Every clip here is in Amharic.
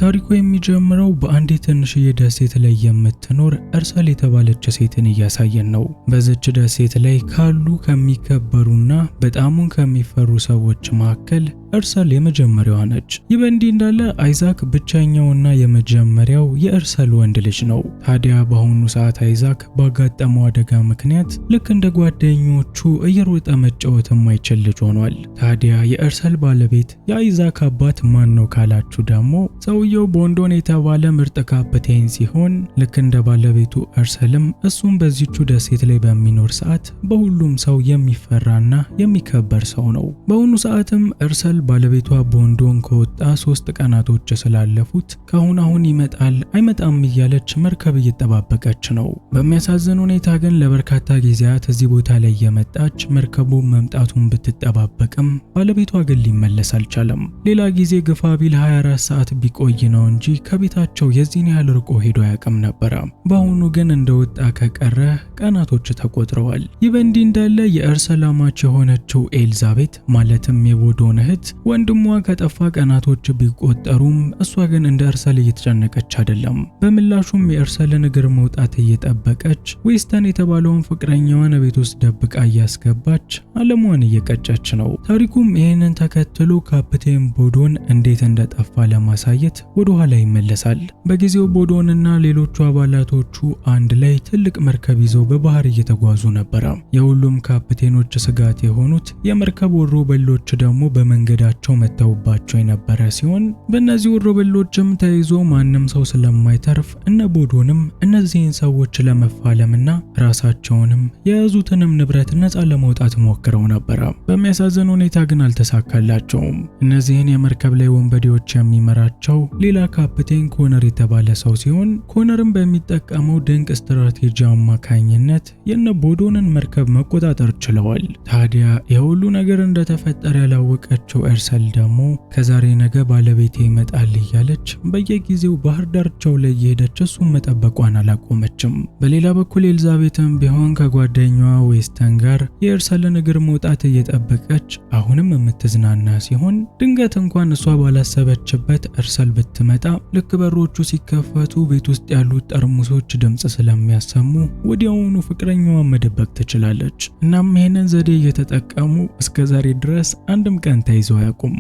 ታሪኩ የሚጀምረው በአንዲት ትንሽዬ ደሴት ላይ የምትኖር እርሰል የተባለች ሴትን እያሳየን ነው። በዚች ደሴት ላይ ካሉ ከሚከበሩና በጣሙን ከሚፈሩ ሰዎች መካከል እርሰል የመጀመሪያዋ ነች። ይህ በእንዲህ እንዳለ አይዛክ ብቸኛውና የመጀመሪያው የእርሰል ወንድ ልጅ ነው። ታዲያ በአሁኑ ሰዓት አይዛክ ባጋጠመው አደጋ ምክንያት ልክ እንደ ጓደኞቹ እየሮጠ መጫወት የማይችል ልጅ ሆኗል። ታዲያ የእርሰል ባለቤት የአይዛክ አባት ማን ነው ካላችሁ ደግሞ ሰውየው ቦንዶን የተባለ ምርጥ ካፕቴን ሲሆን ልክ እንደ ባለቤቱ እርሰልም እሱም በዚቹ ደሴት ላይ በሚኖር ሰዓት በሁሉም ሰው የሚፈራና የሚከበር ሰው ነው። በአሁኑ ሰዓትም እርሰል ባለቤቷ ቦንዶን ከወጣ 3 ቀናቶች ስላለፉት አሁን ይመጣል አይመጣም እያለች መርከብ እየተጠባበቀች ነው። በሚያሳዝን ሁኔታ ግን ለበርካታ ጊዜያት እዚህ ቦታ ላይ የመጣች መርከቡ መምጣቱን ብትጠባበቅም ባለቤቷ ግን ሊመለስ አልቻለም። ሌላ ጊዜ ግፋ ቢል 24 ሰዓት ቢቆይ ነው እንጂ ከቤታቸው የዚህን ያህል ርቆ ሄዶ አያውቅም ነበር። በአሁኑ ግን እንደወጣ ከቀረ ቀናቶች ተቆጥረዋል። ይህ በእንዲህ እንዳለ የእርሰል አማች የሆነችው ኤልዛቤት ማለትም የቦዶን እህት ወንድሟ ከጠፋ ቀናቶች ቢቆጠሩም እሷ ግን እንደ እርሰል እየተጨነቀች አይደለም። በምላሹም የእርሰልን እግር መውጣት እየጠበቀች ዌስተን የተባለውን ፍቅረኛዋን ቤት ውስጥ ደብቃ እያስገባች ዓለሟን እየቀጨች ነው። ታሪኩም ይህንን ተከትሎ ካፕቴን ቦዶን እንዴት እንደጠፋ ለማሳየት ወደ ኋላ ይመለሳል። በጊዜው ቦዶንና ሌሎቹ አባላቶቹ አንድ ላይ ትልቅ መርከብ ይዘው በባህር እየተጓዙ ነበር። የሁሉም ካፕቴኖች ስጋት የሆኑት የመርከብ ወሮበሎች ደግሞ በመንገዳቸው መተውባቸው የነበረ ሲሆን በእነዚህ ወሮበሎችም ተይዞ ማንም ሰው ስለማይተርፍ እነ ቦዶንም እነዚህን ሰዎች ለመፋለምና ራሳቸውንም የያዙትንም ንብረት ነፃ ለማውጣት ሞክረው ነበር። በሚያሳዝን ሁኔታ ግን አልተሳካላቸውም። እነዚህን የመርከብ ላይ ወንበዴዎች የሚመራቸው ሌላ ካፕቴን ኮነር የተባለ ሰው ሲሆን ኮነርም በሚጠቀመው ድንቅ ስትራቴጂ አማካኝነት የነ ቦዶንን መርከብ መቆጣጠር ችለዋል። ታዲያ የሁሉ ነገር እንደተፈጠረ ያላወቀችው እርሰል ደግሞ ከዛሬ ነገ ባለቤቴ ይመጣል እያለች በየጊዜው ባህር ዳርቻው ላይ የሄደች እሱን መጠበቋን አላቆመችም። በሌላ በኩል ኤልዛቤትም ቢሆን ከጓደኛዋ ዌስተን ጋር የእርሰልን እግር መውጣት እየጠበቀች አሁንም የምትዝናና ሲሆን ድንገት እንኳን እሷ ባላሰበችበት እርሰል ብትመጣ ልክ በሮቹ ሲከፈቱ ቤት ውስጥ ያሉት ጠርሙሶች ድምጽ ስለሚያሰሙ ወዲያውኑ ፍቅረኛዋን መደበቅ ትችላለች። እናም ይሄንን ዘዴ እየተጠቀሙ እስከዛሬ ድረስ አንድም ቀን ተይዘው አያውቁም።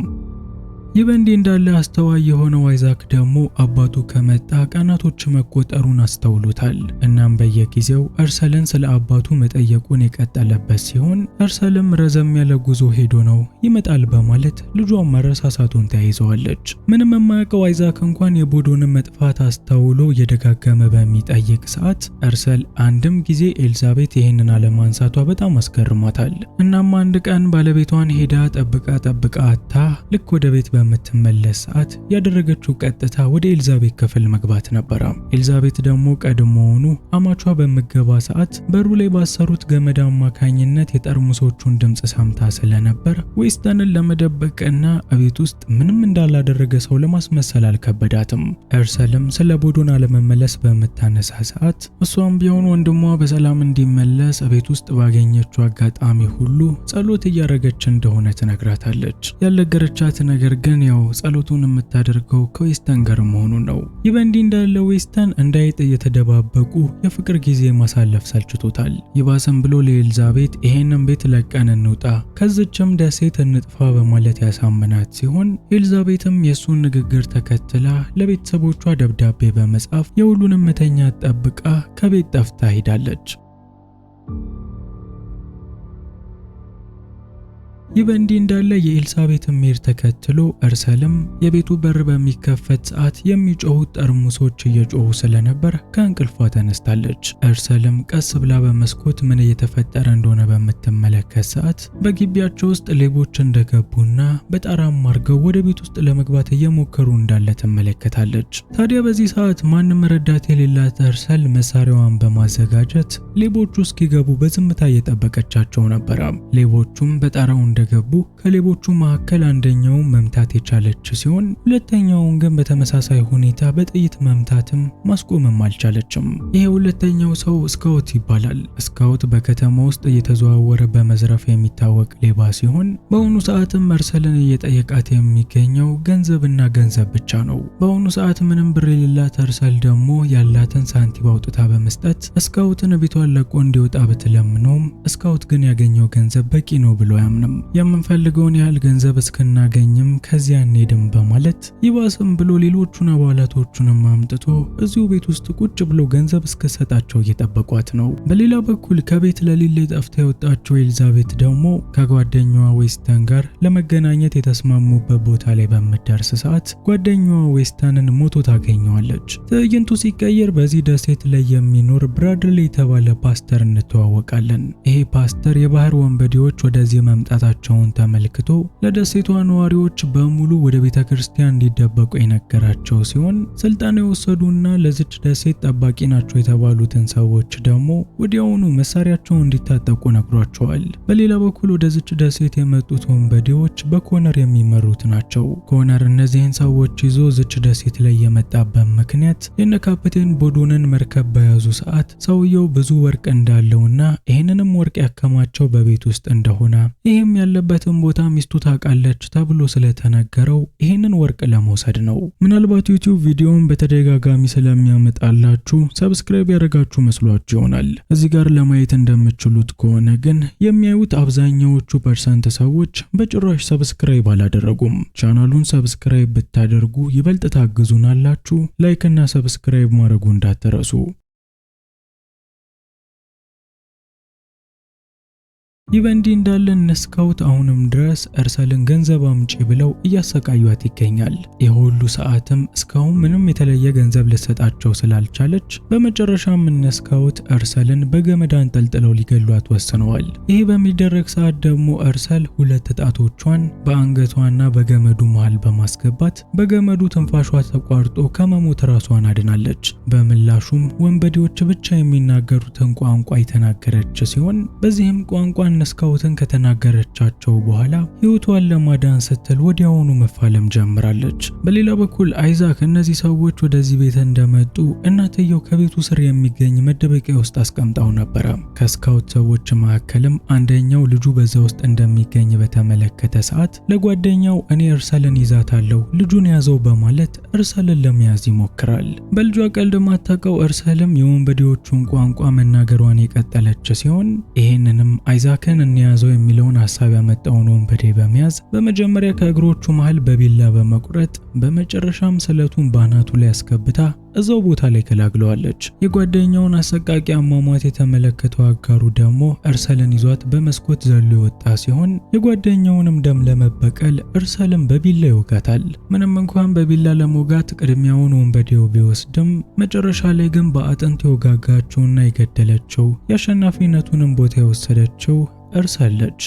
ይህ በእንዲህ እንዳለ አስተዋይ የሆነው አይዛክ ደግሞ አባቱ ከመጣ ቀናቶች መቆጠሩን አስተውሎታል። እናም በየጊዜው እርሰልን ስለ አባቱ መጠየቁን የቀጠለበት ሲሆን እርሰልም ረዘም ያለ ጉዞ ሄዶ ነው ይመጣል በማለት ልጇን መረሳሳቱን ተያይዘዋለች። ምንም የማያውቀው አይዛክ እንኳን የቦዶንን መጥፋት አስተውሎ እየደጋገመ በሚጠይቅ ሰዓት እርሰል አንድም ጊዜ ኤልዛቤት ይህንን አለማንሳቷ በጣም አስገርሟታል። እናም አንድ ቀን ባለቤቷን ሄዳ ጠብቃ አታ ልክ ወደ ቤት በምትመለስ ሰዓት ያደረገችው ቀጥታ ወደ ኤልዛቤት ክፍል መግባት ነበር። ኤልዛቤት ደግሞ ቀድሞውኑ አማቿ በመገባ ሰዓት በሩ ላይ ባሰሩት ገመድ አማካኝነት የጠርሙሶቹን ድምጽ ሰምታ ስለነበር ዌስተንን ለመደበቅና እቤት ውስጥ ምንም እንዳላደረገ ሰው ለማስመሰል አልከበዳትም። እርሰልም ስለ ቦዶን አለመመለስ በምታነሳ ሰዓት እሷም ቢሆን ወንድሟ በሰላም እንዲመለስ እቤት ውስጥ ባገኘችው አጋጣሚ ሁሉ ጸሎት እያደረገች እንደሆነ ትነግራታለች። ያልነገረቻት ነገር ግን ያው ጸሎቱን የምታደርገው ከዌስተን ጋር መሆኑ ነው። ይህ በእንዲህ እንዳለ ዌስተን እንዳይጥ እየተደባበቁ የፍቅር ጊዜ ማሳለፍ ሰልችቶታል። ይባሰም ብሎ ለኤልዛቤት ይሄንን ቤት ለቀን እንውጣ ከዚችም ደሴት እንጥፋ በማለት ያሳመናት ሲሆን ኤልዛቤትም የሱን ንግግር ተከትላ ለቤተሰቦቿ ደብዳቤ በመጻፍ የሁሉንም መተኛት ጠብቃ ከቤት ጠፍታ ሄዳለች። ይህ በእንዲህ እንዳለ የኤልሳቤትን ሜር ተከትሎ እርሰልም የቤቱ በር በሚከፈት ሰዓት የሚጮሁት ጠርሙሶች እየጮሁ ስለነበር ከእንቅልፏ ተነስታለች። እርሰልም ቀስ ብላ በመስኮት ምን እየተፈጠረ እንደሆነ በምትመለከት ሰዓት በግቢያቸው ውስጥ ሌቦች እንደገቡና በጣራም አድርገው ወደ ቤት ውስጥ ለመግባት እየሞከሩ እንዳለ ትመለከታለች። ታዲያ በዚህ ሰዓት ማንም ረዳት የሌላት እርሰል መሳሪያዋን በማዘጋጀት ሌቦቹ እስኪገቡ በዝምታ እየጠበቀቻቸው ነበር። ሌቦቹም በጣራው እንደገቡ ከሌቦቹ መካከል አንደኛውን መምታት የቻለች ሲሆን ሁለተኛውን ግን በተመሳሳይ ሁኔታ በጥይት መምታትም ማስቆምም አልቻለችም። ይሄ ሁለተኛው ሰው ስካውት ይባላል። ስካውት በከተማ ውስጥ እየተዘዋወረ በመዝረፍ የሚታወቅ ሌባ ሲሆን በአሁኑ ሰዓትም እርሰልን እየጠየቃት የሚገኘው ገንዘብና ገንዘብ ብቻ ነው። በአሁኑ ሰዓት ምንም ብር የሌላት እርሰል ደግሞ ያላትን ሳንቲም አውጥታ በመስጠት ስካውትን ቤቷን ለቆ እንዲወጣ ብትለምነውም ስካውት ግን ያገኘው ገንዘብ በቂ ነው ብሎ አያምንም። የምንፈልገውን ያህል ገንዘብ እስክናገኝም ከዚያ እንሄድም በማለት ይባስም ብሎ ሌሎቹን አባላቶቹንም አምጥቶ እዚሁ ቤት ውስጥ ቁጭ ብሎ ገንዘብ እስከሰጣቸው እየጠበቋት ነው። በሌላ በኩል ከቤት ለሊት ጠፍታ የወጣችው ኤልዛቤት ደግሞ ከጓደኛዋ ዌስተን ጋር ለመገናኘት የተስማሙበት ቦታ ላይ በምትደርስ ሰዓት ጓደኛዋ ዌስተንን ሞቶ ታገኘዋለች። ትዕይንቱ ሲቀየር በዚህ ደሴት ላይ የሚኖር ብራድሊ የተባለ ፓስተር እንተዋወቃለን። ይሄ ፓስተር የባህር ወንበዴዎች ወደዚህ መምጣታቸውን ተመልክቶ ለደሴቷ ነዋሪዎች በሙሉ ወደ ቤተክርስቲያን እንዲደበቁ የነገራቸው ሲሆን ስልጣን የወሰዱና ለዚች ደሴት ጠባቂ ናቸው የተባሉትን ሰዎች ደግሞ ወዲያውኑ መሳሪያቸውን እንዲታጠቁ ነግሯቸዋል። በሌላ በኩል ወደዚች ደሴት የመጡት ወንበዴዎች በኮነር የሚመሩት ናቸው። ኮነር እነዚህን ሰዎች ይዞ ዝች ደሴት ላይ የመጣበት ምክንያት የነ ካፕቴን ቦዶንን መርከብ በያዙ ሰዓት ሰውየው ብዙ ወርቅ እንዳለውና ይህንንም ወርቅ ያከማቸው በቤት ውስጥ እንደሆነ ይህም ያለበትን ቦታ ሚስቱ ታውቃለች ተብሎ ስለተነገረው ይህንን ወርቅ ለመውሰድ ነው። ምናልባት ዩቲዩብ ቪዲዮውን በተደጋጋሚ ስለሚያመጣላችሁ ሰብስክራይብ ያደረጋችሁ መስሏችሁ ይሆናል። እዚህ ጋር ለማየት እንደምትችሉት ከሆነ ግን የሚያዩት አብዛኛዎቹ ፐርሰንት ሰዎች በጭራሽ ሰብስክራይብ አላደረጉም። ቻናሉን ሰብስክራይብ ብታደርጉ ይበልጥ ታግዙናላችሁ። ላይክ እና ሰብስክራይብ ማድረጉ እንዳትረሱ። ይህ በእንዲህ እንዳለ ስካውት አሁንም ድረስ እርሰልን ገንዘብ አምጪ ብለው እያሰቃዩት ይገኛል። የሁሉ ሰዓትም እስካሁን ምንም የተለየ ገንዘብ ልትሰጣቸው ስላልቻለች በመጨረሻም ስካውት እርሰልን በገመድ አንጠልጥለው ሊገሏት ወስነዋል። ይህ በሚደረግ ሰዓት ደግሞ እርሰል ሁለት ጣቶቿን በአንገቷና በገመዱ መሃል በማስገባት በገመዱ ትንፋሿ ተቋርጦ ከመሞት ራሷን አድናለች። በምላሹም ወንበዴዎች ብቻ የሚናገሩትን ቋንቋ የተናገረች ሲሆን በዚህም ቋንቋ ስካውትን ከተናገረቻቸው በኋላ ህይወቷን ለማዳን ስትል ወዲያውኑ መፋለም ጀምራለች። በሌላ በኩል አይዛክ እነዚህ ሰዎች ወደዚህ ቤት እንደመጡ እናትየው ከቤቱ ስር የሚገኝ መደበቂያ ውስጥ አስቀምጣው ነበረ። ከስካውት ሰዎች መካከልም አንደኛው ልጁ በዛ ውስጥ እንደሚገኝ በተመለከተ ሰዓት ለጓደኛው እኔ እርሰልን ይዛታለሁ ልጁን ያዘው በማለት እርሰልን ለመያዝ ይሞክራል። በልጇ ቀልድ ማታውቀው እርሰልም የወንበዴዎቹን ቋንቋ መናገሯን የቀጠለች ሲሆን ይህንንም አይዛክ እንያዘው የሚለውን ሐሳብ ያመጣውን ወንበዴ በመያዝ በመጀመሪያ ከእግሮቹ መሃል በቢላ በመቁረጥ በመጨረሻም ስለቱን ባናቱ ላይ አስገብታ እዛው ቦታ ላይ ገላግለዋለች። የጓደኛውን አሰቃቂ አሟሟት የተመለከተው አጋሩ ደግሞ እርሰልን ይዟት በመስኮት ዘሎ የወጣ ሲሆን የጓደኛውንም ደም ለመበቀል እርሰልን በቢላ ይወጋታል። ምንም እንኳን በቢላ ለመውጋት ቅድሚያውን ወንበዴው ቢወስድም መጨረሻ ላይ ግን በአጥንት የወጋጋቸውና የገደለችው የአሸናፊነቱንም ቦታ የወሰደችው እርሰል ነች።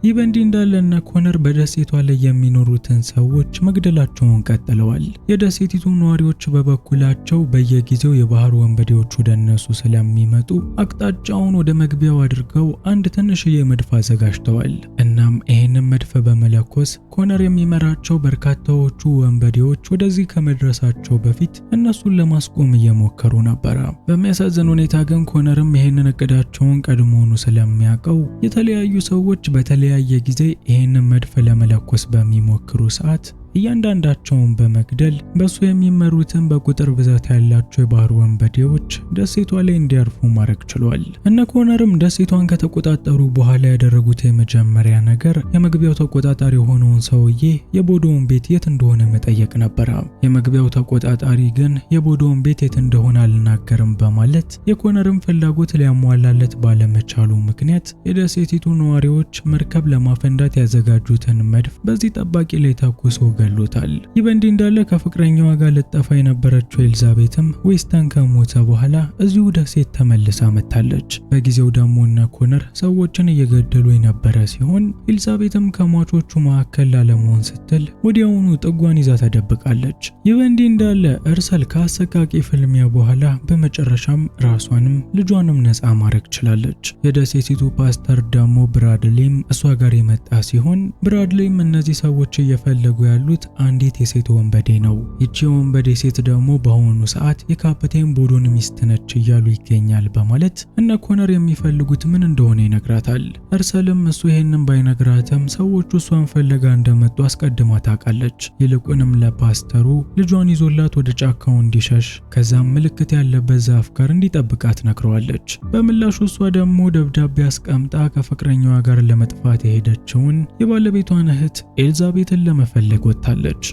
ይህ በእንዲህ እንዳለ ኮነር በደሴቷ ላይ የሚኖሩትን ሰዎች መግደላቸውን ቀጥለዋል። የደሴቲቱ ነዋሪዎች በበኩላቸው በየጊዜው የባህር ወንበዴዎች ወደ እነሱ ስለሚመጡ አቅጣጫውን ወደ መግቢያው አድርገው አንድ ትንሽዬ መድፍ አዘጋጅተዋል። እናም ይህንን መድፍ በመለኮስ ኮነር የሚመራቸው በርካታዎቹ ወንበዴዎች ወደዚህ ከመድረሳቸው በፊት እነሱን ለማስቆም እየሞከሩ ነበረ። በሚያሳዝን ሁኔታ ግን ኮነርም ይህንን እቅዳቸውን ቀድሞውኑ ስለሚያውቀው የተለያዩ ሰዎች በተለያየ ጊዜ ይህንን መድፍ ለመለኮስ በሚሞክሩ ሰዓት እያንዳንዳቸውን በመግደል በሱ የሚመሩትን በቁጥር ብዛት ያላቸው የባህር ወንበዴዎች ደሴቷ ላይ እንዲያርፉ ማድረግ ችሏል። ኮነርም ደሴቷን ከተቆጣጠሩ በኋላ ያደረጉት የመጀመሪያ ነገር የመግቢያው ተቆጣጣሪ የሆነውን ሰውዬ የቦዶውን ቤት የት እንደሆነ መጠየቅ ነበረ። የመግቢያው ተቆጣጣሪ ግን የቦዶውን ቤት የት እንደሆነ አልናገርም በማለት የኮነርን ፍላጎት ሊያሟላለት ባለመቻሉ ምክንያት የደሴቲቱ ነዋሪዎች መርከብ ለማፈንዳት ያዘጋጁትን መድፍ በዚህ ጠባቂ ላይ ተኩሶ ገሎታል። ይህ በእንዲህ እንዳለ ከፍቅረኛዋ ጋር ልጠፋ የነበረችው ኤልዛቤትም ዌስተን ከሞተ በኋላ እዚሁ ደሴት ተመልሳ መጥታለች። በጊዜው ደግሞ እነ ኮነር ሰዎችን እየገደሉ የነበረ ሲሆን ኤልዛቤትም ከሟቾቹ መካከል ላለመሆን ስትል ወዲያውኑ ጥጓን ይዛ ተደብቃለች። ይህ በእንዲህ እንዳለ እርሰል ከአሰቃቂ ፍልሚያ በኋላ በመጨረሻም ራሷንም ልጇንም ነፃ ማድረግ ችላለች። የደሴቲቱ ፓስተር ደግሞ ብራድሊም እሷ ጋር የመጣ ሲሆን ብራድሊም እነዚህ ሰዎች እየፈለጉ ያሉት አንዲት የሴት ወንበዴ ነው። ይቺ ወንበዴ ሴት ደግሞ በአሁኑ ሰዓት የካፕቴን ቦዶን ሚስት ነች እያሉ ይገኛል በማለት እነ ኮነር የሚፈልጉት ምን እንደሆነ ይነግራታል። እርሰልም እሱ ይሄንን ባይነግራትም ሰዎቹ እሷን ፈለጋ እንደመጡ አስቀድማ ታውቃለች። ይልቁንም ለፓስተሩ ልጇን ይዞላት ወደ ጫካው እንዲሸሽ ከዛም ምልክት ያለበት ዛፍ ጋር እንዲጠብቃት ነግረዋለች። በምላሹ እሷ ደግሞ ደብዳቤ አስቀምጣ ከፍቅረኛዋ ጋር ለመጥፋት የሄደችውን የባለቤቷን እህት ኤልዛቤትን ለመፈለግ ወጥታለች።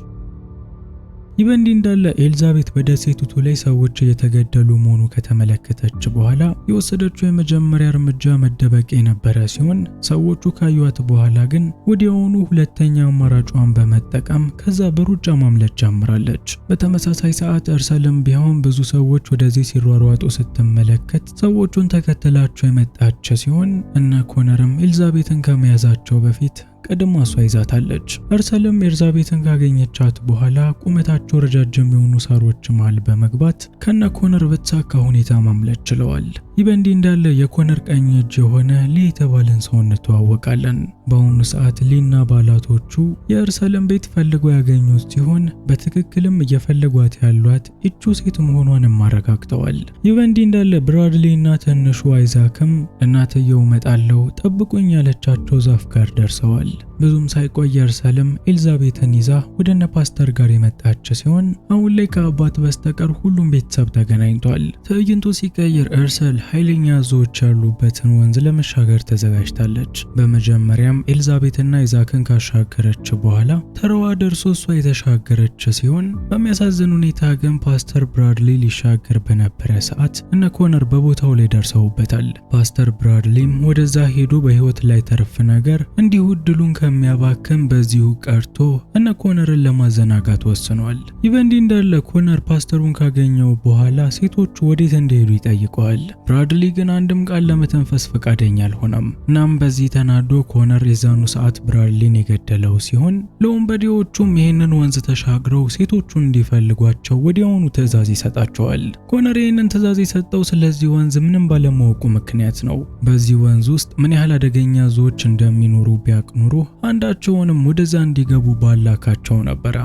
ይህ በእንዲህ እንዳለ ኤልዛቤት በደሴቲቱ ላይ ሰዎች እየተገደሉ መሆኑ ከተመለከተች በኋላ የወሰደችው የመጀመሪያ እርምጃ መደበቅ የነበረ ሲሆን ሰዎቹ ካዩት በኋላ ግን ወዲያውኑ ሁለተኛ አማራጯን በመጠቀም ከዛ በሩጫ ማምለጥ ጀምራለች። በተመሳሳይ ሰዓት እርሰልም ቢሆን ብዙ ሰዎች ወደዚህ ሲሯሯጡ ስትመለከት ሰዎቹን ተከትላቸው የመጣች ሲሆን እነ ኮነርም ኤልዛቤትን ከመያዛቸው በፊት ቀድማ እሷ ይዛታለች። እርሰልም ኤልዛቤትን ካገኘቻት በኋላ ቁመታቸው ረጃጅም የሆኑ ሳሮች መሃል በመግባት ከነ ኮነር በተሳካ ሁኔታ ማምለጥ ችለዋል። ይህ በእንዲህ እንዳለ የኮነር ቀኝ እጅ የሆነ ሊ የተባለን ሰው እንተዋወቃለን። በአሁኑ ሰዓት ሊና ባላቶቹ የእርሰልን ቤት ፈልገው ያገኙት ሲሆን በትክክልም እየፈለጓት ያሏት እቹ ሴት መሆኗንም አረጋግጠዋል። ይህ በእንዲህ እንዳለ ብራድሊ እና ትንሹ አይዛክም እናትየው መጣለው ጠብቁኝ ያለቻቸው ዛፍ ጋር ደርሰዋል። ብዙም ሳይቆይ እርሰልም ኤልዛቤትን ይዛ ወደነ ፓስተር ጋር የመጣች ሲሆን አሁን ላይ ከአባት በስተቀር ሁሉም ቤተሰብ ተገናኝቷል። ትዕይንቱ ሲቀየር እርሰል ኃይለኛ ዞዎች ያሉበትን ወንዝ ለመሻገር ተዘጋጅታለች። በመጀመሪያም ኤልዛቤትና አይዛክን ካሻገረች በኋላ ተራዋ ደርሶ እሷ የተሻገረች ሲሆን በሚያሳዝን ሁኔታ ግን ፓስተር ብራድሊ ሊሻገር በነበረ ሰዓት እነ ኮነር በቦታው ላይ ደርሰውበታል። ፓስተር ብራድሊም ወደዛ ሄዶ በህይወት ላይ ተርፍ ነገር እንዲሁ ድሉን ከሚያባክም በዚሁ ቀርቶ እነ ኮነርን ለማዘናጋት ወስኗል። ይህ በእንዲህ እንዳለ ኮነር ፓስተሩን ካገኘው በኋላ ሴቶቹ ወዴት እንደሄዱ ይጠይቀዋል። ብራድሊ ግን አንድም ቃል ለመተንፈስ ፈቃደኛ አልሆነም። እናም በዚህ ተናዶ ኮነር የዛኑ ሰዓት ብራድሊን የገደለው ሲሆን ለወንበዴዎቹም ይህንን ወንዝ ተሻግረው ሴቶቹን እንዲፈልጓቸው ወዲያውኑ ትዕዛዝ ይሰጣቸዋል። ኮነር ይህንን ትዕዛዝ የሰጠው ስለዚህ ወንዝ ምንም ባለማወቁ ምክንያት ነው። በዚህ ወንዝ ውስጥ ምን ያህል አደገኛ ዞዎች እንደሚኖሩ ቢያውቅ ኑሮ አንዳቸውንም ወደዛ እንዲገቡ ባላካቸው ነበረ።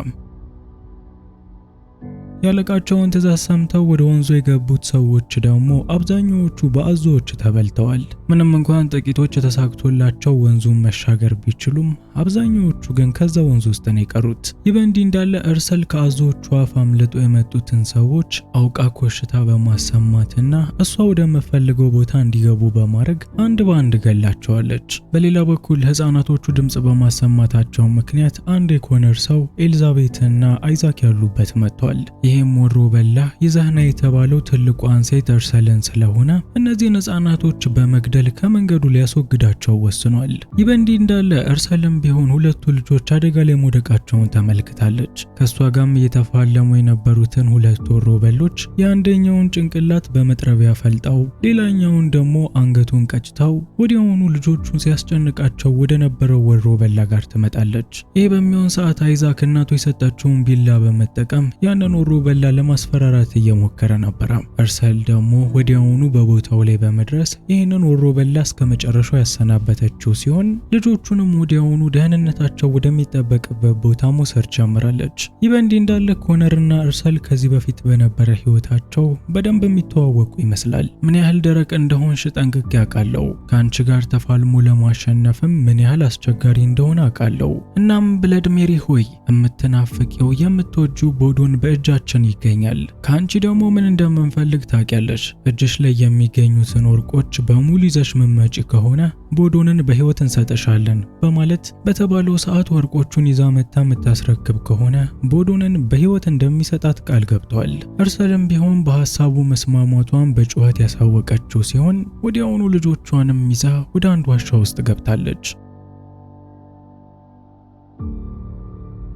ያለቃቸውን ትዕዛዝ ሰምተው ወደ ወንዙ የገቡት ሰዎች ደግሞ አብዛኛዎቹ በአዞዎች ተበልተዋል። ምንም እንኳን ጥቂቶች ተሳክቶላቸው ወንዙን መሻገር ቢችሉም አብዛኛዎቹ ግን ከዛ ወንዙ ውስጥ ነው የቀሩት። ይህ በእንዲህ እንዳለ እርሰል ከአዞዎቹ አፍ አምልጦ የመጡትን ሰዎች አውቃ ኮሽታ በማሰማትና እሷ ወደ መፈልገው ቦታ እንዲገቡ በማድረግ አንድ በአንድ ገላቸዋለች። በሌላ በኩል ህፃናቶቹ ድምጽ በማሰማታቸው ምክንያት አንድ የኮነር ሰው ኤልዛቤትና አይዛክ ያሉበት መጥቷል። ይህም ወሮ በላ ይዛህና የተባለው ትልቋን ሴት እርሰልን ስለሆነ እነዚህን ህፃናቶች በመግደል ከመንገዱ ሊያስወግዳቸው ወስኗል። ይህ በእንዲህ እንዳለ እርሰልም ቢሆን ሁለቱ ልጆች አደጋ ላይ መውደቃቸውን ተመልክታለች። ከሷ ጋርም እየተፋለሙ የነበሩትን ሁለት ወሮ በሎች የአንደኛውን ጭንቅላት በመጥረቢያ ፈልጣው ሌላኛውን ደግሞ አንገቱን ቀጭታው ወዲያውኑ ልጆቹን ሲያስጨንቃቸው ወደ ነበረው ወሮ በላ ጋር ትመጣለች። ይህ በሚሆን ሰዓት አይዛክ እናቱ የሰጣቸውን ቢላ በመጠቀም ያንን ወሮ በላ ለማስፈራራት እየሞከረ ነበር። እርሰል ደግሞ ወዲያውኑ በቦታው ላይ በመድረስ ይህንን ወሮ በላ እስከመጨረሻው ያሰናበተችው ሲሆን ልጆቹንም ወዲያውኑ ደህንነታቸው ወደሚጠበቅበት ቦታ መውሰድ ጀምራለች። ይህ በእንዲህ እንዳለ ኮነርና እርሰል ከዚህ በፊት በነበረ ህይወታቸው በደንብ የሚተዋወቁ ይመስላል። ምን ያህል ደረቅ እንደሆንሽ ጠንቅቄ አውቃለሁ። ከአንቺ ጋር ተፋልሞ ለማሸነፍም ምን ያህል አስቸጋሪ እንደሆነ አውቃለሁ። እናም ብለድ ሜሪ ሆይ የምትናፍቂው የምትወጂው ቦዶን በእጃችን ይገኛል። ከአንቺ ደግሞ ምን እንደምንፈልግ ታውቂያለሽ። እጅሽ ላይ የሚገኙትን ወርቆች በሙሉ ይዘሽ መመጪ ከሆነ ቦዶንን በህይወት እንሰጥሻለን በማለት በተባለው ሰዓት ወርቆቹን ይዛ መታ የምታስረክብ ከሆነ ቦዶንን በህይወት እንደሚሰጣት ቃል ገብቷል። እርሰልም ቢሆን በሐሳቡ መስማማቷን በጩኸት ያሳወቀችው ሲሆን ወዲያውኑ ልጆቿንም ይዛ ወደ አንድ ዋሻ ውስጥ ገብታለች።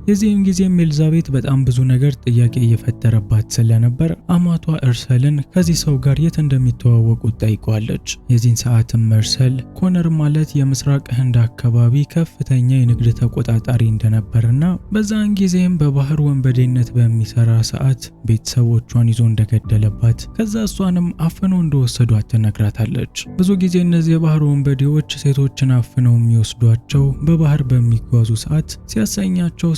የዚህም ጊዜም ኤልዛቤት በጣም ብዙ ነገር ጥያቄ እየፈጠረባት ስለነበር አማቷ እርሰልን ከዚህ ሰው ጋር የት እንደሚተዋወቁ ጠይቀዋለች። የዚህን ሰዓትም እርሰል ኮነር ማለት የምስራቅ ህንድ አካባቢ ከፍተኛ የንግድ ተቆጣጣሪ እንደነበርና በዛን ጊዜም በባህር ወንበዴነት በሚሰራ ሰዓት ቤተሰቦቿን ይዞ እንደገደለባት ከዛ እሷንም አፍነው እንደወሰዷት ትነግራታለች። ብዙ ጊዜ እነዚህ የባህር ወንበዴዎች ሴቶችን አፍነው የሚወስዷቸው በባህር በሚጓዙ ሰዓት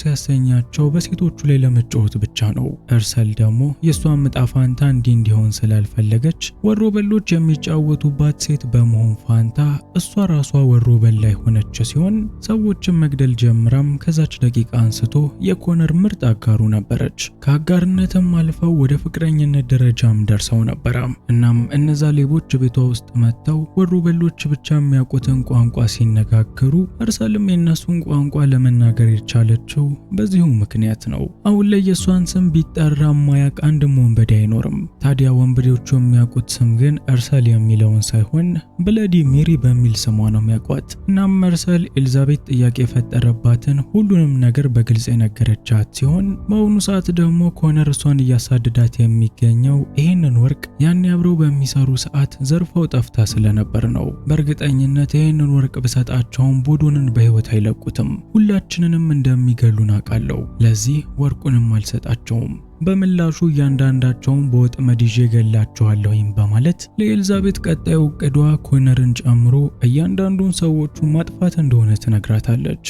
ሲያሰኛቸው በሴቶቹ ላይ ለመጫወት ብቻ ነው። እርሰል ደግሞ የእሷን ዕጣ ፋንታ እንዲሆን ስላልፈለገች ወሮ በሎች የሚጫወቱባት ሴት በመሆን ፋንታ እሷ ራሷ ወሮ በላ የሆነች ሲሆን ሰዎችን መግደል ጀምራም ከዛች ደቂቃ አንስቶ የኮነር ምርጥ አጋሩ ነበረች። ከአጋርነትም አልፈው ወደ ፍቅረኝነት ደረጃም ደርሰው ነበረ። እናም እነዛ ሌቦች ቤቷ ውስጥ መጥተው ወሮ በሎች ብቻ የሚያውቁትን ቋንቋ ሲነጋገሩ እርሰልም የነሱን ቋንቋ ለመናገር የቻለችው በዚሁ ምክንያት ነው። አሁን ላይ የሷን ስም ቢጠራ ማያቅ አንድም ወንበዴ አይኖርም። ታዲያ ወንበዴዎቹ የሚያውቁት ስም ግን እርሰል የሚለውን ሳይሆን ብለዲ ሜሪ በሚል ስሟ ነው የሚያውቋት። እናም እርሰል ኤልዛቤት ጥያቄ የፈጠረባትን ሁሉንም ነገር በግልጽ የነገረቻት ሲሆን በአሁኑ ሰዓት ደግሞ ኮነር እሷን እያሳደዳት የሚገኘው ይህንን ወርቅ ያኔ አብረው በሚሰሩ ሰዓት ዘርፈው ጠፍታ ስለነበር ነው። በእርግጠኝነት ይህንን ወርቅ ብሰጣቸውም ቦዶንን በህይወት አይለቁትም፣ ሁላችንንም እንደሚገሉን አውቃለሁ። ለዚህ ወርቁንም አልሰጣቸውም። በምላሹ እያንዳንዳቸውን በወጥመድ ይዤ ገላቸዋለሁኝ በማለት ለኤልዛቤት ቀጣዩ ዕቅዷ ኮነርን ጨምሮ እያንዳንዱን ሰዎቹ ማጥፋት እንደሆነ ትነግራታለች።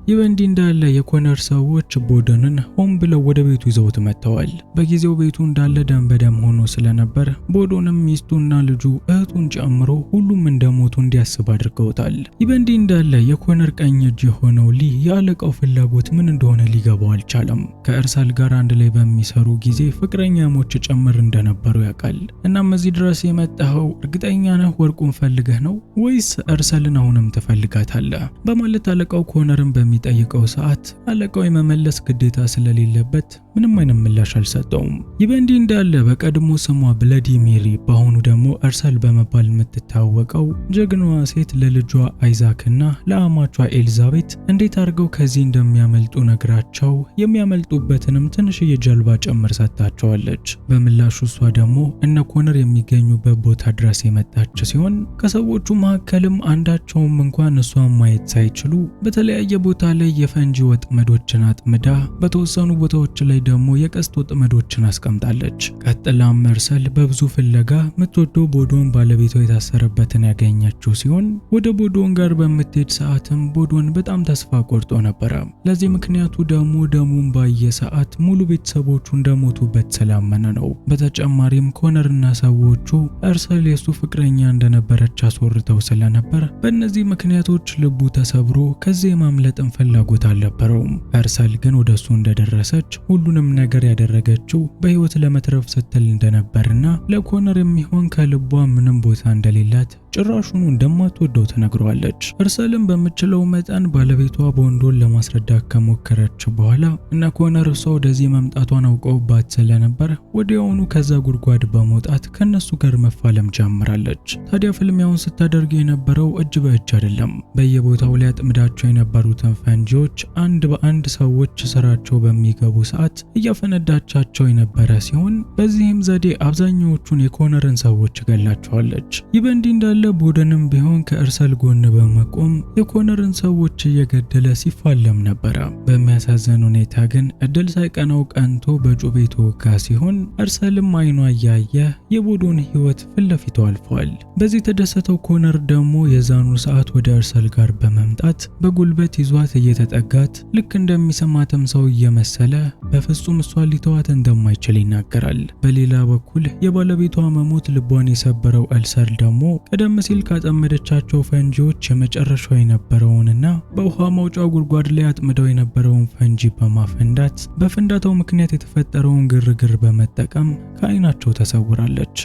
ይህ በእንዲህ እንዳለ የኮነር ሰዎች ቦዶንን ሆን ብለው ወደ ቤቱ ይዘውት መጥተዋል። በጊዜው ቤቱ እንዳለ ደም በደም ሆኖ ስለነበር ቦዶንም ሚስቱና ልጁ እህቱን ጨምሮ ሁሉም እንደሞቱ እንዲያስብ አድርገውታል። ይህ በእንዲህ እንዳለ የኮነር ቀኝ እጅ የሆነው ሊ የአለቃው ፍላጎት ምን እንደሆነ ሊገባው አልቻለም። ከእርሰል ጋር አንድ ላይ በሚሰሩ ጊዜ ፍቅረኛሞች ጭምር እንደነበሩ ያውቃል። እናም እዚህ ድረስ የመጣኸው እርግጠኛ ነህ ወርቁን ፈልገህ ነው ወይስ እርሰልን አሁንም ትፈልጋታለህ? በማለት አለቃው ኮነርን በሚጠይቀው ሰዓት አለቃው የመመለስ ግዴታ ስለሌለበት ምንም አይነት ምላሽ አልሰጠውም። ይህ በእንዲህ እንዳለ በቀድሞ ስሟ ብለዲ ሜሪ በአሁኑ ደግሞ እርሰል በመባል የምትታወቀው ጀግናዋ ሴት ለልጇ አይዛክና ለአማቿ ኤልዛቤት እንዴት አድርገው ከዚህ እንደሚያመልጡ ነግራቸው የሚያመልጡበትንም ትንሽዬ ጀልባ ጭምር ሰጥታቸዋለች። በምላሹ እሷ ደግሞ እነ ኮነር የሚገኙበት ቦታ ድረስ የመጣች ሲሆን ከሰዎቹ መካከልም አንዳቸውም እንኳን እሷን ማየት ሳይችሉ በተለያየ ቦታ ላይ የፈንጂ ወጥመዶችን አጥምዳ በተወሰኑ ቦታዎች ላይ ደግሞ የቀስት ወጥመዶችን አስቀምጣለች። ቀጥላም እርሰል በብዙ ፍለጋ የምትወደው ቦዶን ባለቤቷ የታሰረበትን ያገኘችው ሲሆን ወደ ቦዶን ጋር በምትሄድ ሰዓትም ቦዶን በጣም ተስፋ ቆርጦ ነበረ። ለዚህ ምክንያቱ ደግሞ ደሙን ባየ ሰዓት ሙሉ ቤተሰቦቹ እንደሞቱበት ስላመነ ነው። በተጨማሪም ኮነርና ሰዎቹ እርሰል የሱ ፍቅረኛ እንደነበረች አስወርተው ስለነበር በእነዚህ ምክንያቶች ልቡ ተሰብሮ ከዚህ የማምለጥን ፍላጎት አልነበረውም። እርሰል ግን ወደሱ እንደደረሰች ሁሉንም ነገር ያደረገችው በህይወት ለመትረፍ ስትል እንደነበርና ለኮነር የሚሆን ከልቧ ምንም ቦታ እንደሌላት ጭራሹኑ እንደማትወደው ተነግሯለች። እርሰልም በምችለው መጠን ባለቤቷ ቦንዶን ለማስረዳት ከሞከረች በኋላ እና ኮነር እሷ ወደዚህ መምጣቷን አውቀውባት ስለነበር ወዲያውኑ ከዛ ጉድጓድ በመውጣት ከነሱ ጋር መፋለም ጀምራለች። ታዲያ ፍልሚያውን ስታደርግ የነበረው እጅ በእጅ አይደለም። በየቦታው ላይ አጥምዳቸው የነበሩትን ፈንጂዎች አንድ በአንድ ሰዎች ስራቸው በሚገቡ ሰዓት እያፈነዳቻቸው የነበረ ሲሆን በዚህም ዘዴ አብዛኛዎቹን የኮነርን ሰዎች ገላቸዋለች። ይህ በእንዲህ እንዳለ ቦዶንም ቢሆን ከእርሰል ጎን በመቆም የኮነርን ሰዎች እየገደለ ሲፋለም ነበረ። በሚያሳዝን ሁኔታ ግን እድል ሳይቀናው ቀንቶ በጩቤ ተወጋ ሲሆን እርሰልም አይኗ እያየ የቦዶን ህይወት ፊት ለፊቱ አልፏል። በዚህ የተደሰተው ኮነር ደግሞ የዛኑ ሰዓት ወደ እርሰል ጋር በመምጣት በጉልበት ይዟት እየተጠጋት ልክ እንደሚሰማትም ሰው እየመሰለ በፍጹም እሷን ሊተዋት እንደማይችል ይናገራል። በሌላ በኩል የባለቤቷ መሞት ልቧን የሰበረው እርሰል ደግሞ ቀደም ሲል ካጠመደቻቸው ፈንጂዎች የመጨረሻው የነበረውንና በውሃ ማውጫው ጉድጓድ ላይ አጥምደው የነበረውን ፈንጂ በማፈንዳት በፍንዳታው ምክንያት የተፈጠረውን ግርግር በመጠቀም ከዓይናቸው ተሰውራለች።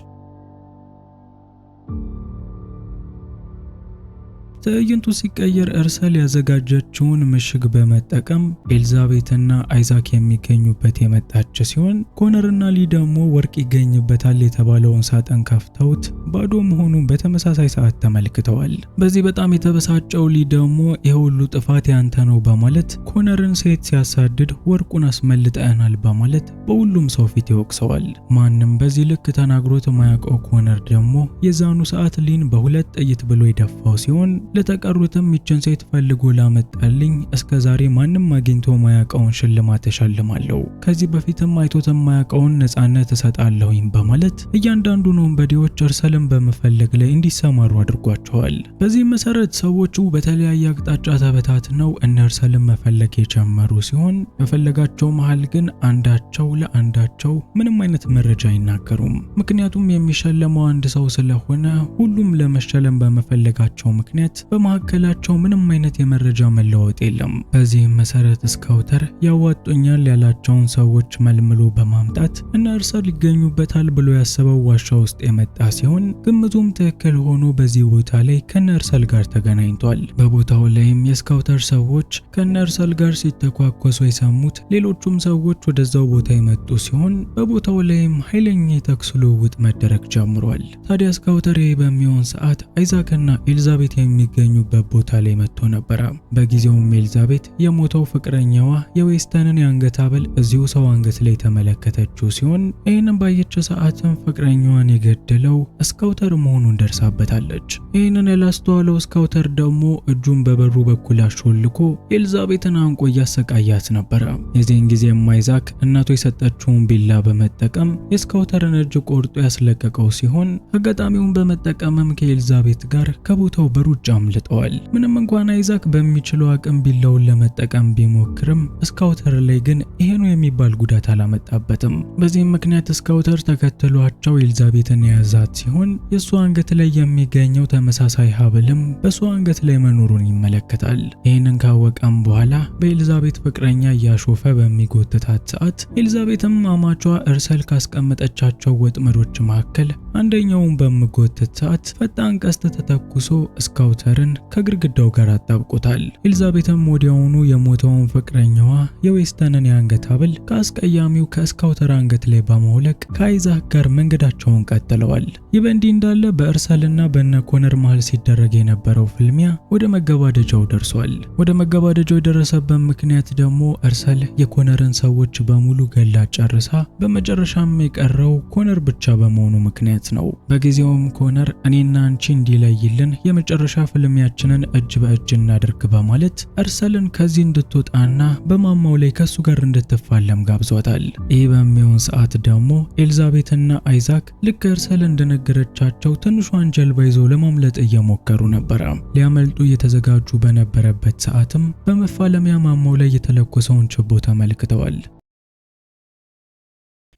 ትዕይንቱ ሲቀየር እርሰል ያዘጋጀችውን ምሽግ በመጠቀም ኤልዛቤትና አይዛክ የሚገኙበት የመጣች ሲሆን ኮነርና ሊ ደግሞ ወርቅ ይገኝበታል የተባለውን ሳጥን ከፍተውት ባዶ መሆኑን በተመሳሳይ ሰዓት ተመልክተዋል። በዚህ በጣም የተበሳጨው ሊ ደግሞ የሁሉ ጥፋት ያንተ ነው በማለት ኮነርን ሴት ሲያሳድድ ወርቁን አስመልጠናል በማለት በሁሉም ሰው ፊት ይወቅሰዋል። ማንም በዚህ ልክ ተናግሮት ማያውቀው ኮነር ደግሞ የዛኑ ሰዓት ሊን በሁለት ጥይት ብሎ የደፋው ሲሆን ለተቀሩትም ይችን ሴት ፈልጎ ላመጣልኝ እስከዛሬ ማንም አግኝቶ ማያውቀውን ሽልማት ተሸልማለሁ፣ ከዚህ በፊትም አይቶት ማያውቀውን ነፃነት እሰጣለሁኝ በማለት እያንዳንዱን ወንበዴዎች እርሰልን በመፈለግ ላይ እንዲሰማሩ አድርጓቸዋል። በዚህ መሰረት ሰዎቹ በተለያየ አቅጣጫ ተበታትነው እርሰልን መፈለግ የጀመሩ ሲሆን በፈለጋቸው መሃል ግን አንዳቸው ለአንዳቸው ምንም አይነት መረጃ አይናገሩም። ምክንያቱም የሚሸለመው አንድ ሰው ስለሆነ ሁሉም ለመሸለም በመፈለጋቸው ምክንያት በመካከላቸው ምንም አይነት የመረጃ መለዋወጥ የለም። በዚህም መሰረት ስካውተር ያዋጡኛል ያላቸውን ሰዎች መልምሎ በማምጣት እርሰል ይገኙበታል ብሎ ያሰበው ዋሻ ውስጥ የመጣ ሲሆን ግምቱም ትክክል ሆኖ በዚህ ቦታ ላይ ከእርሰል ጋር ተገናኝቷል። በቦታው ላይም የስካውተር ሰዎች ከእርሰል ጋር ሲተኳኮሱ የሰሙት ሌሎቹም ሰዎች ወደዛው ቦታ የመጡ ሲሆን በቦታው ላይም ኃይለኛ የተኩስ ልውውጥ መደረግ ጀምሯል። ታዲያ ስካውተር በሚሆን ሰዓት አይዛክና ኤልዛቤት የሚገኙበት ቦታ ላይ መጥቶ ነበረ። በጊዜውም ኤልዛቤት የሞተው ፍቅረኛዋ የዌስተንን የአንገት ሐብል እዚሁ ሰው አንገት ላይ ተመለከተችው ሲሆን ይህንን ባየች ሰዓትም ፍቅረኛዋን የገደለው ስካውተር መሆኑን ደርሳበታለች። ይህንን ያላስተዋለው ስካውተር ደግሞ እጁን በበሩ በኩል አሾልኮ ኤልዛቤትን አንቆ እያሰቃያት ነበረ። የዚህን ጊዜም አይዛክ እናቱ የሰጠችውን ቢላ በመጠቀም የስካውተርን እጅ ቆርጦ ያስለቀቀው ሲሆን አጋጣሚውን በመጠቀምም ከኤልዛቤት ጋር ከቦታው በሩጫ አምልጠዋል። ምንም እንኳን አይዛክ በሚችለው አቅም ቢላውን ለመጠቀም ቢሞክርም ስካውተር ላይ ግን ይሄ ነው የሚባል ጉዳት አላመጣበትም። በዚህም ምክንያት ስካውተር ተከትሏቸው ኤልዛቤትን የያዛት ሲሆን የእሷ አንገት ላይ የሚገኘው ተመሳሳይ ሐብልም በእሷ አንገት ላይ መኖሩን ይመለከታል። ይህንን ካወቀም በኋላ በኤልዛቤት ፍቅረኛ እያሾፈ በሚጎትታት ሰዓት ኤልዛቤትም አማቿ እርሰል ካስቀመጠቻቸው ወጥመዶች መካከል አንደኛውን በሚጎትት ሰዓት ፈጣን ቀስት ተተኩሶ ስካውተርን ከግድግዳው ጋር አጣብቆታል። ኤልዛቤትም ወዲያውኑ የሞተውን ፍቅረኛዋ የዌስተንን የአንገት ሐብል ከአስቀያሚው ከስካውተር አንገት ላይ በማውለቅ ከአይዛክ ጋር መንገዳቸውን ቀጥለዋል። ይህ በእንዲህ እንዳለ በእርሰልና በነ ኮነር መሃል ሲደረግ የነበረው ፍልሚያ ወደ መገባደጃው ደርሷል። ወደ መገባደጃው የደረሰበት ምክንያት ደግሞ እርሰል የኮነርን ሰዎች በሙሉ ገላ ጨርሳ በመጨረሻም የቀረው ኮነር ብቻ በመሆኑ ምክንያት ነው። በጊዜውም ኮነር እኔና አንቺ እንዲለይልን የመጨረሻ ፍልሚያችንን እጅ በእጅ እናድርግ በማለት እርሰልን ከዚህ እንድትወጣና በማማው ላይ ከሱ ጋር እንድትፋለም ጋብዟታል። ይህ በሚሆን ሰዓት ደግሞ ኤልዛቤትና አይዛክ ልክ እርሰል እንደነገረቻቸው ትንሿን ጀልባ ይዘው ለማምለጥ እየሞከሩ ነበረ። ሊያመልጡ እየተዘጋጁ በነበረበት ሰዓትም በመፋለሚያ ማማው ላይ የተለኮሰውን ችቦ ተመልክተዋል።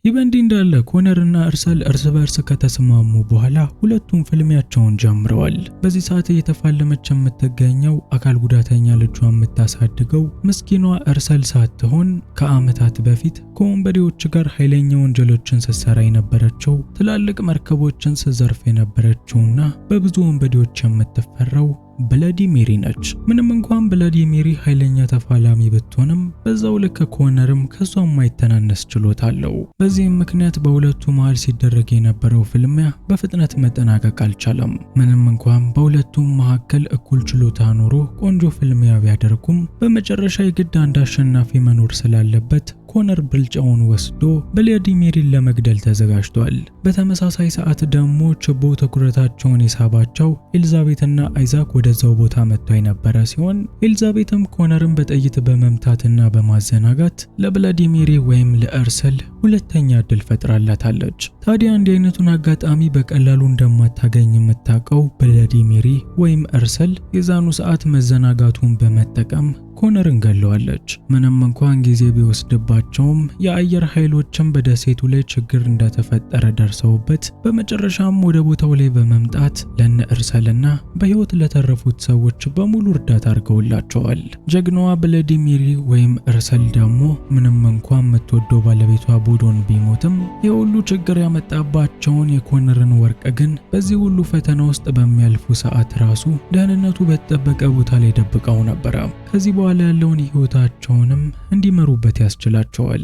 ይህ በእንዲህ እንዳለ ኮነርና እርሰል እርስ በርስ ከተስማሙ በኋላ ሁለቱም ፍልሚያቸውን ጀምረዋል። በዚህ ሰዓት እየተፋለመች የምትገኘው አካል ጉዳተኛ ልጇን የምታሳድገው ምስኪኗ እርሰል ሳትሆን ከዓመታት በፊት ከወንበዴዎች ጋር ኃይለኛ ወንጀሎችን ስትሰራ የነበረችው ትላልቅ መርከቦችን ስትዘርፍ የነበረችውና በብዙ ወንበዴዎች የምትፈራው ብለዲ ሜሪ ነች። ምንም እንኳን ብለዲ ሜሪ ኃይለኛ ተፋላሚ ብትሆንም በዛው ልክ ኮነርም ከሷ የማይተናነስ ችሎታ አለው። በዚህም ምክንያት በሁለቱ መሃል ሲደረግ የነበረው ፍልሚያ በፍጥነት መጠናቀቅ አልቻለም። ምንም እንኳን በሁለቱም መካከል እኩል ችሎታ ኖሮ ቆንጆ ፍልሚያ ቢያደርጉም በመጨረሻ የግድ አንድ አሸናፊ መኖር ስላለበት ኮነር ብልጫውን ወስዶ ብለዲ ሜሪን ለመግደል ተዘጋጅቷል። በተመሳሳይ ሰዓት ደግሞ ችቦ ትኩረታቸውን የሳባቸው ኤልዛቤትና አይዛክ ወደዛው ቦታ መጥተው የነበረ ሲሆን ኤልዛቤትም ኮነርን በጥይት በመምታትና በማዘናጋት ለብለዲ ሜሪ ወይም ለእርሰል ሁለተኛ እድል ፈጥራላታለች። ታዲያ እንዲህ አይነቱን አጋጣሚ በቀላሉ እንደማታገኝ የምታውቀው ብለዲ ሜሪ ወይም እርሰል የዛኑ ሰዓት መዘናጋቱን በመጠቀም ኮነርን ገለዋለች። ምንም እንኳን ጊዜ ቢወስድባቸውም የአየር ኃይሎችም በደሴቱ ላይ ችግር እንደተፈጠረ ደርሰውበት በመጨረሻም ወደ ቦታው ላይ በመምጣት ለነ እርሰልና በህይወት ለተረፉት ሰዎች በሙሉ እርዳታ አድርገውላቸዋል። ጀግናዋ ብላዲሚር ወይም እርሰል ደግሞ ምንም እንኳን የምትወደው ባለቤቷ ቦዶን ቢሞትም የሁሉ ችግር ያመጣባቸውን የኮነርን ወርቅ ግን በዚህ ሁሉ ፈተና ውስጥ በሚያልፉ ሰዓት ራሱ ደህንነቱ በተጠበቀ ቦታ ላይ ደብቀው ነበር። ከዚህ በኋላ ያለውን ህይወታቸውንም እንዲመሩበት ያስችላቸዋል።